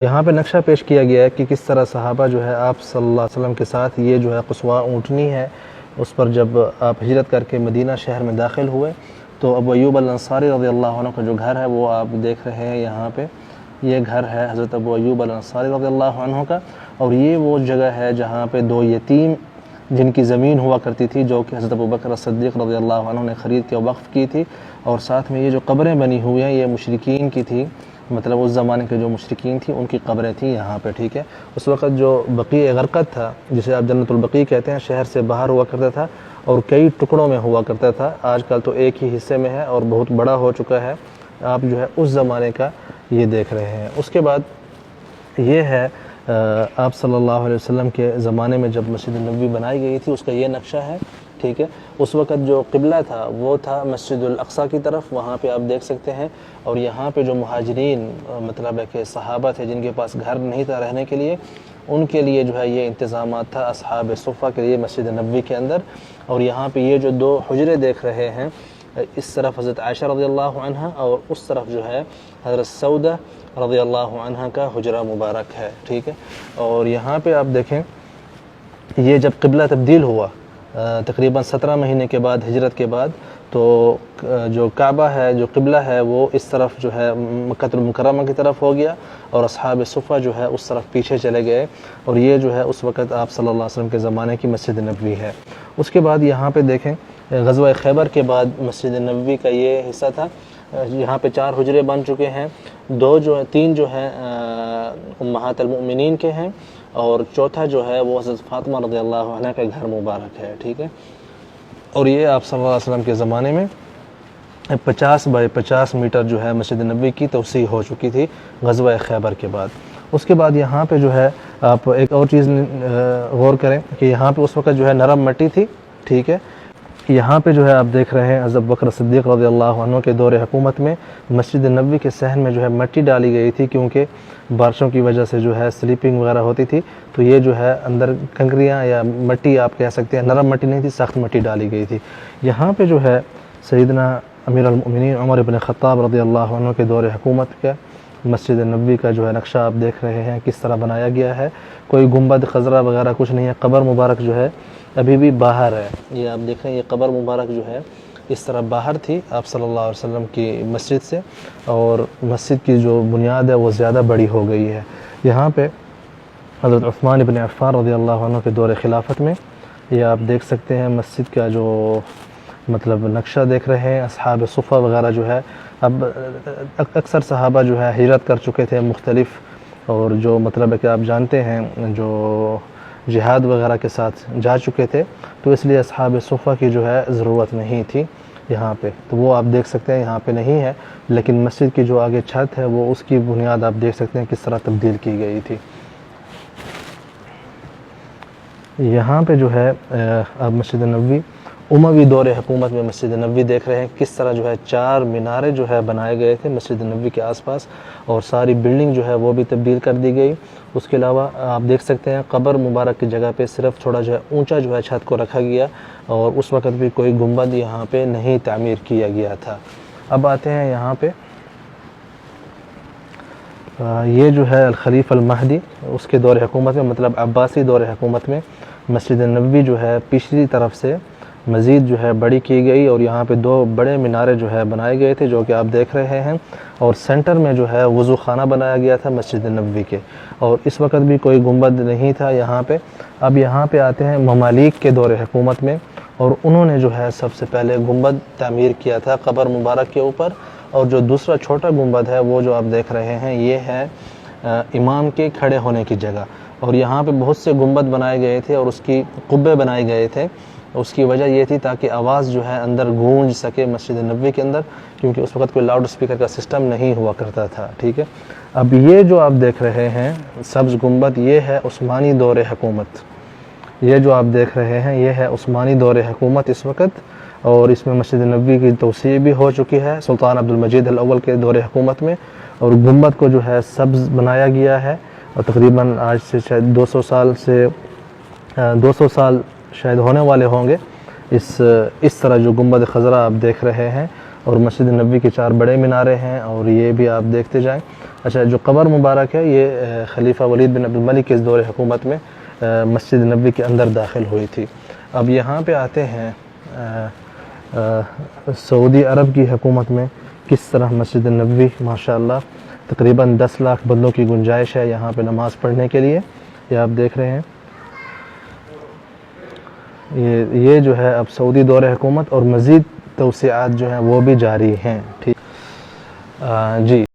یہاں پہ نقشہ پیش کیا گیا ہے کہ کس طرح صحابہ جو ہے آپ صلی اللہ علیہ وسلم کے ساتھ یہ جو ہے قصوہ اونٹنی ہے اس پر جب آپ ہجرت کر کے مدینہ شہر میں داخل ہوئے تو ابو ایوب الانصاری رضی اللہ عنہ کا جو گھر ہے وہ آپ دیکھ رہے ہیں یہاں پہ، یہ گھر ہے حضرت ابو ایوب الانصاری رضی اللہ عنہ کا، اور یہ وہ جگہ ہے جہاں پہ دو یتیم جن کی زمین ہوا کرتی تھی جو کہ حضرت ابوبکر صدیق رضی اللہ عنہ نے خرید کے وقف کی تھی، اور ساتھ میں یہ جو قبریں بنی ہوئی ہیں یہ مشرکین کی تھی، مطلب اس زمانے کے جو مشرکین تھیں ان کی قبریں تھیں یہاں پہ، ٹھیک ہے۔ اس وقت جو بقیع غرقد تھا جسے آپ جنت البقیع کہتے ہیں، شہر سے باہر ہوا کرتا تھا اور کئی ٹکڑوں میں ہوا کرتا تھا، آج کل تو ایک ہی حصے میں ہے اور بہت بڑا ہو چکا ہے، آپ جو ہے اس زمانے کا یہ دیکھ رہے ہیں۔ اس کے بعد یہ ہے آپ صلی اللہ علیہ وسلم کے زمانے میں جب مسجد نبوی بنائی گئی تھی اس کا یہ نقشہ ہے، ٹھیک ہے۔ اس وقت جو قبلہ تھا وہ تھا مسجد الاقصیٰ کی طرف، وہاں پہ آپ دیکھ سکتے ہیں، اور یہاں پہ جو مہاجرین مطلب ہے کہ صحابہ تھے جن کے پاس گھر نہیں تھا رہنے کے لیے، ان کے لیے جو ہے یہ انتظامات تھا اصحاب صفہ کے لیے مسجد نبوی کے اندر۔ اور یہاں پہ یہ جو دو حجرے دیکھ رہے ہیں، اس طرف حضرت عائشہ رضی اللہ عنہ اور اس طرف جو ہے حضرت سودہ رضی اللہ عنہ کا حجرہ مبارک ہے، ٹھیک ہے۔ اور یہاں پہ آپ دیکھیں یہ جب قبلہ تبدیل ہوا تقریباً 17 مہینے کے بعد ہجرت کے بعد، تو جو کعبہ ہے جو قبلہ ہے وہ اس طرف جو ہے مکہ المکرمہ کی طرف ہو گیا، اور اصحاب صفہ جو ہے اس طرف پیچھے چلے گئے، اور یہ جو ہے اس وقت آپ صلی اللہ علیہ وسلم کے زمانے کی مسجد نبوی ہے۔ اس کے بعد یہاں پہ دیکھیں غزوہ خیبر کے بعد مسجد نبوی کا یہ حصہ تھا، یہاں پہ 4 حجرے بن چکے ہیں، 3 جو ہیں امہات المؤمنین کے ہیں، اور چوتھا جو ہے وہ حضرت فاطمہ رضی اللہ عنہ کا گھر مبارک ہے، ٹھیک ہے۔ اور یہ آپ صلی اللہ علیہ وسلم کے زمانے میں 50 بائی 50 میٹر جو ہے مسجد نبوی کی توسیع ہو چکی تھی غزوہ خیبر کے بعد۔ اس کے بعد یہاں پہ جو ہے آپ ایک اور چیز غور کریں کہ یہاں پہ اس وقت جو ہے نرم مٹی تھی، ٹھیک ہے۔ یہاں پہ جو ہے آپ دیکھ رہے ہیں حضرت بکر صدیق رضی اللہ عنہ کے دور حکومت میں مسجد نبوی کے صحن میں جو ہے مٹی ڈالی گئی تھی، کیونکہ بارشوں کی وجہ سے جو ہے سلیپنگ وغیرہ ہوتی تھی، تو یہ جو ہے اندر کنکریاں یا مٹی آپ کہہ سکتے ہیں، نرم مٹی نہیں تھی، سخت مٹی ڈالی گئی تھی۔ یہاں پہ جو ہے سیدنا امیر المؤمنین عمر بن خطاب رضی اللہ عنہ کے دور حکومت کا مسجد نبوی کا جو ہے نقشہ آپ دیکھ رہے ہیں کس طرح بنایا گیا ہے، کوئی گنبد خضرہ وغیرہ کچھ نہیں ہے، قبر مبارک جو ہے ابھی بھی باہر ہے، یہ آپ دیکھ رہے ہیں، یہ قبر مبارک جو ہے اس طرح باہر تھی آپ صلی اللہ علیہ وسلم کی مسجد سے، اور مسجد کی جو بنیاد ہے وہ زیادہ بڑی ہو گئی ہے۔ یہاں پہ حضرت عثمان بن عفان رضی اللہ عنہ کے دور خلافت میں یہ آپ دیکھ سکتے ہیں مسجد کا جو مطلب نقشہ دیکھ رہے ہیں، اصحاب صفہ وغیرہ جو ہے، اب اکثر صحابہ جو ہے ہجرت کر چکے تھے مختلف، اور جو مطلب ہے کہ آپ جانتے ہیں جو جہاد وغیرہ کے ساتھ جا چکے تھے، تو اس لیے اصحاب صفہ کی جو ہے ضرورت نہیں تھی یہاں پہ، تو وہ آپ دیکھ سکتے ہیں یہاں پہ نہیں ہے، لیکن مسجد کی جو آگے چھت ہے وہ اس کی بنیاد آپ دیکھ سکتے ہیں کس طرح تبدیل کی گئی تھی۔ یہاں پہ جو ہے آپ مسجد نبوی اموی دور حکومت میں مسجد نبوی دیکھ رہے ہیں کس طرح جو ہے 4 مینارے جو ہے بنائے گئے تھے مسجد نبوی کے آس پاس، اور ساری بلڈنگ جو ہے وہ بھی تبدیل کر دی گئی۔ اس کے علاوہ آپ دیکھ سکتے ہیں قبر مبارک کی جگہ پہ صرف تھوڑا جو ہے اونچا جو ہے چھت کو رکھا گیا، اور اس وقت بھی کوئی گنبد یہاں پہ نہیں تعمیر کیا گیا تھا۔ اب آتے ہیں یہاں پہ یہ جو ہے الخلیفہ المہدی، اس کے دور حکومت میں مطلب عباسی دور حکومت میں مسجد نبوی جو ہے پچھلی طرف سے مزید جو ہے بڑی کی گئی، اور یہاں پہ 2 بڑے مینارے جو ہے بنائے گئے تھے جو کہ آپ دیکھ رہے ہیں، اور سینٹر میں جو ہے وضو خانہ بنایا گیا تھا مسجد نبوی کے، اور اس وقت بھی کوئی گنبد نہیں تھا یہاں پہ۔ اب یہاں پہ آتے ہیں ممالک کے دور حکومت میں، اور انہوں نے جو ہے سب سے پہلے گنبد تعمیر کیا تھا قبر مبارک کے اوپر، اور جو دوسرا چھوٹا گنبد ہے وہ جو آپ دیکھ رہے ہیں یہ ہے امام کے کھڑے ہونے کی جگہ، اور یہاں پہ بہت سے گنبد بنائے گئے تھے اور اس کی قبے بنائے گئے تھے، اس کی وجہ یہ تھی تاکہ آواز جو ہے اندر گونج سکے مسجد نبوی کے اندر، کیونکہ اس وقت کوئی لاؤڈ اسپیکر کا سسٹم نہیں ہوا کرتا تھا، ٹھیک ہے۔ اب یہ جو آپ دیکھ رہے ہیں سبز گنبد یہ ہے عثمانی دور حکومت، یہ جو آپ دیکھ رہے ہیں یہ ہے عثمانی دور حکومت اس وقت، اور اس میں مسجد نبوی کی توسیع بھی ہو چکی ہے سلطان عبد المجید الاول کے دور حکومت میں، اور گنبد کو جو ہے سبز بنایا گیا ہے، اور تقریباً آج سے شاید 200 سال شاید ہونے والے ہوں گے اس طرح جو گنبد خضرا آپ دیکھ رہے ہیں، اور مسجد نبوی کے 4 بڑے مینارے ہیں، اور یہ بھی آپ دیکھتے جائیں۔ اچھا، جو قبر مبارک ہے یہ خلیفہ ولید بن عبد الملک کے اس دور حکومت میں مسجد نبوی کے اندر داخل ہوئی تھی۔ اب یہاں پہ آتے ہیں سعودی عرب کی حکومت میں کس طرح مسجد نبوی ماشاءاللہ تقریباً 10 لاکھ بندوں کی گنجائش ہے یہاں پہ نماز پڑھنے کے لیے، یہ آپ دیکھ رہے ہیں۔ یہ جو ہے اب سعودی دور حکومت اور مزید توسیعات جو ہیں وہ بھی جاری ہیں، ٹھیک جی۔